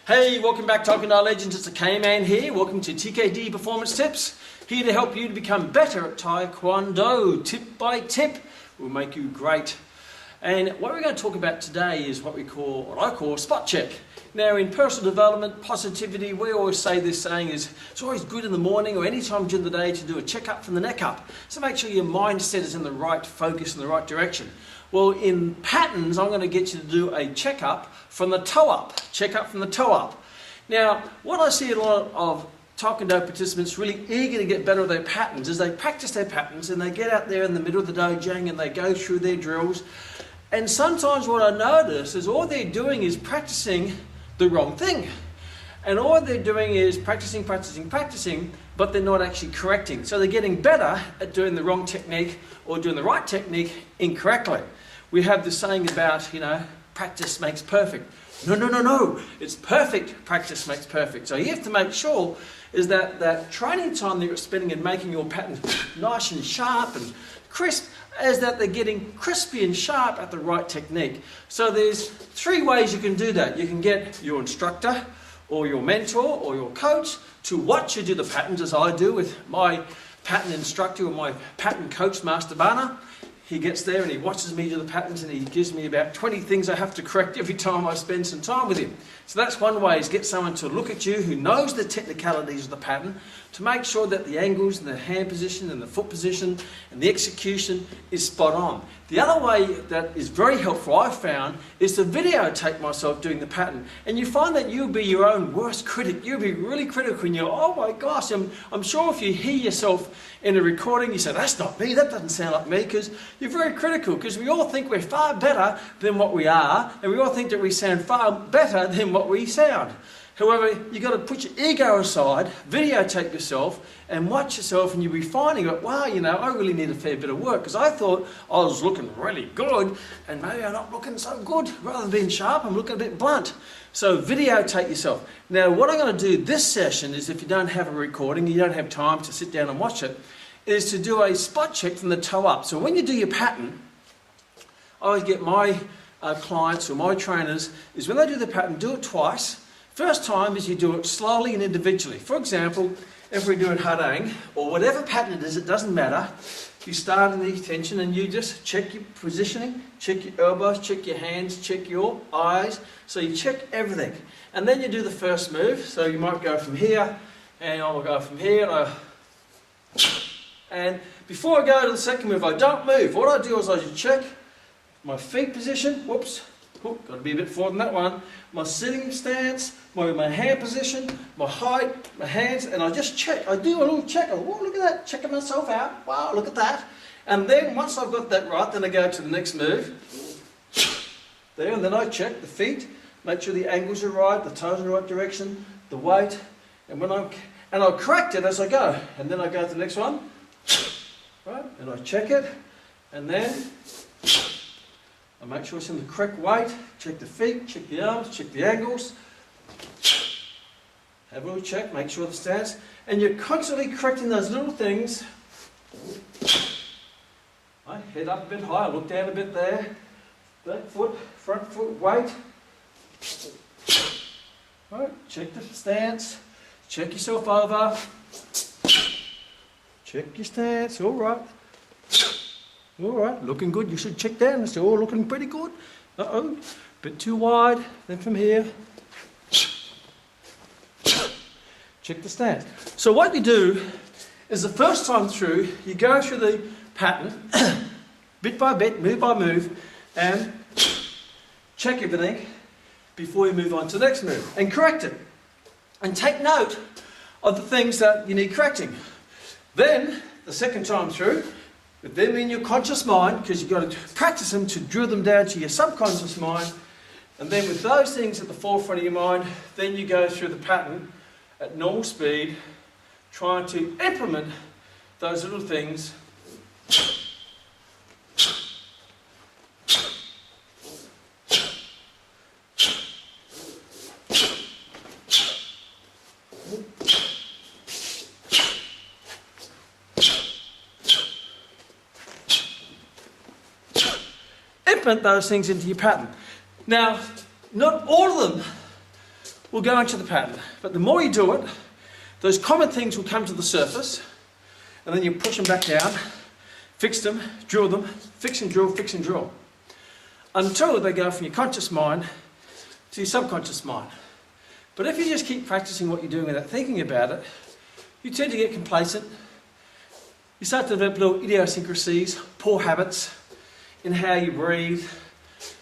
Hey, welcome back to Talking to Our Legends. It's the K-Man here. Welcome to TKD Performance Tips. Here to help you to become better at Taekwondo. Tip by tip will make you great. And what we're going to talk about today is what I call spot check. Now in personal development, positivity, we always say this saying is, it's always good in the morning or any time during the day to do a check-up from the neck up. So make sure your mindset is in the right focus, in the right direction. Well, in patterns, I'm going to get you to do a check-up from the toe up. Check-up from the toe up. Now, what I see a lot of Taekwondo participants really eager to get better at their patterns is they practice their patterns and they get out there in the middle of the dojang and they go through their drills. And sometimes what I notice is all they're doing is practicing the wrong thing. And all they're doing is practicing, but they're not actually correcting. So they're getting better at doing the wrong technique or doing the right technique incorrectly. We have this saying about, practice makes perfect. No. It's perfect practice makes perfect. So you have to make sure is that training time that you're spending in making your patterns nice and sharp and crisp, is that they're getting crispy and sharp at the right technique. So there's three ways you can do that. You can get your instructor or your mentor or your coach to watch you do the patterns, as I do with my pattern instructor or my pattern coach, Master Bana. He gets there and he watches me do the patterns and he gives me about 20 things I have to correct every time I spend some time with him. So that's one way, is get someone to look at you who knows the technicalities of the pattern to make sure that the angles and the hand position and the foot position and the execution is spot on. The other way that is very helpful, I've found, is to videotape myself doing the pattern. And you find that you'll be your own worst critic. You'll be really critical and you're, oh my gosh, I'm sure if you hear yourself in a recording, you say, that's not me, that doesn't sound like me, because you're very critical, because we all think we're far better than what we are, and we all think that we sound far better than what we sound. However, you've got to put your ego aside, videotape yourself, and watch yourself, and you'll be finding that, wow, I really need a fair bit of work, because I thought I was looking really good, and maybe I'm not looking so good. Rather than being sharp, I'm looking a bit blunt. So videotape yourself. Now, what I'm going to do this session is, if you don't have a recording, you don't have time to sit down and watch it, is to do a spot check from the toe up. So when you do your pattern, I always get my clients or my trainers, is when they do the pattern, do it twice. First time is you do it slowly and individually. For example, if we do it harang, or whatever pattern it is, it doesn't matter. You start in the extension and you just check your positioning, check your elbows, check your hands, check your eyes. So you check everything. And then you do the first move. So you might go from here, and I'll go from here, and before I go to the second move, I don't move. What I do is I just check my feet position, whoops, got to be a bit forward than that one, my sitting stance, my hand position, my height, my hands, and I just check. I do a little check. Oh, look at that, checking myself out. Wow, look at that. And then once I've got that right, then I go to the next move. There, and then I check the feet, make sure the angles are right, the toes in the right direction, the weight, and I'll correct it as I go. And then I go to the next one, right, and I check it, and then I make sure it's in the correct weight, check the feet, check the arms, check the angles, have a little check, make sure the stance, and you're constantly correcting those little things. Right, head up a bit higher, look down a bit there, back foot, front foot, weight. Right, check the stance, check yourself over, check your stance, all right. All right, looking good. You should check down. It's all looking pretty good. Uh-oh, bit too wide. Then from here, check the stance. So what you do is the first time through, you go through the pattern, bit by bit, move by move, and check everything before you move on to the next move, and correct it. And take note of the things that you need correcting. Then, the second time through, with them in your conscious mind, because you've got to practice them to drill them down to your subconscious mind, and then with those things at the forefront of your mind, then you go through the pattern at normal speed, trying to implement those little things. Implement those things into your pattern. Now, not all of them we'll go into the pattern. But the more you do it, those common things will come to the surface, and then you push them back down, fix them, drill them, fix and drill, until they go from your conscious mind to your subconscious mind. But if you just keep practicing what you're doing without thinking about it, you tend to get complacent. You start to develop little idiosyncrasies, poor habits in how you breathe,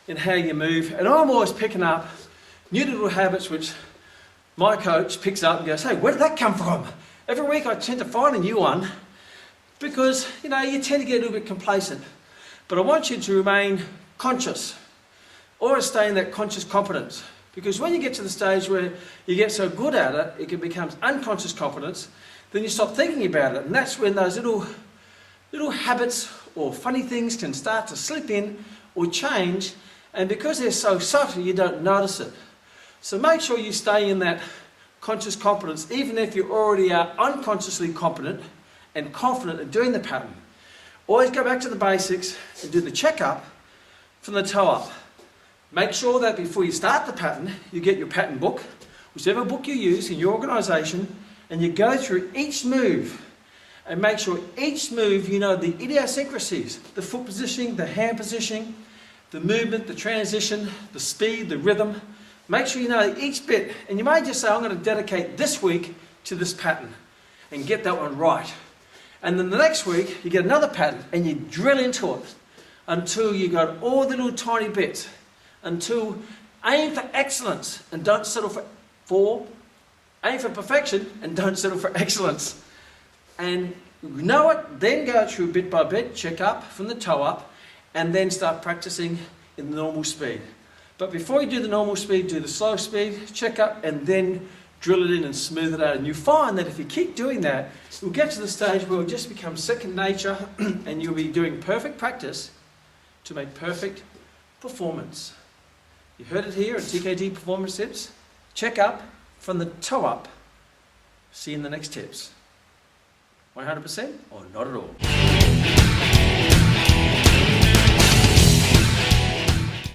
in how you move. And I'm always picking up new little habits which my coach picks up and goes, hey, where did that come from? Every week I tend to find a new one because, you tend to get a little bit complacent. But I want you to remain conscious, always stay in that conscious competence. Because when you get to the stage where you get so good at it, it becomes unconscious competence, then you stop thinking about it. And that's when those little habits or funny things can start to slip in or change. And because they're so subtle, you don't notice it. So make sure you stay in that conscious competence, even if you already are unconsciously competent and confident in doing the pattern. Always go back to the basics and do the checkup from the toe up. Make sure that before you start the pattern, you get your pattern book, whichever book you use in your organisation, and you go through each move and make sure each move you know the idiosyncrasies, the foot positioning, the hand positioning, the movement, the transition, the speed, the rhythm. Make sure you know each bit, and you may just say, I'm going to dedicate this week to this pattern and get that one right. And then the next week, you get another pattern and you drill into it until you got all the little tiny bits. Until aim for excellence and don't settle for aim for perfection and don't settle for excellence. And know it, then go through bit by bit, check up from the toe up, and then start practicing in the normal speed. But before you do the normal speed, do the slow speed, check up, and then drill it in and smooth it out. And you find that if you keep doing that, you'll get to the stage where it will just become second nature and you'll be doing perfect practice to make perfect performance. You heard it here at TKD Performance Tips. Check up from the toe up. See you in the next tips. 100% or not at all.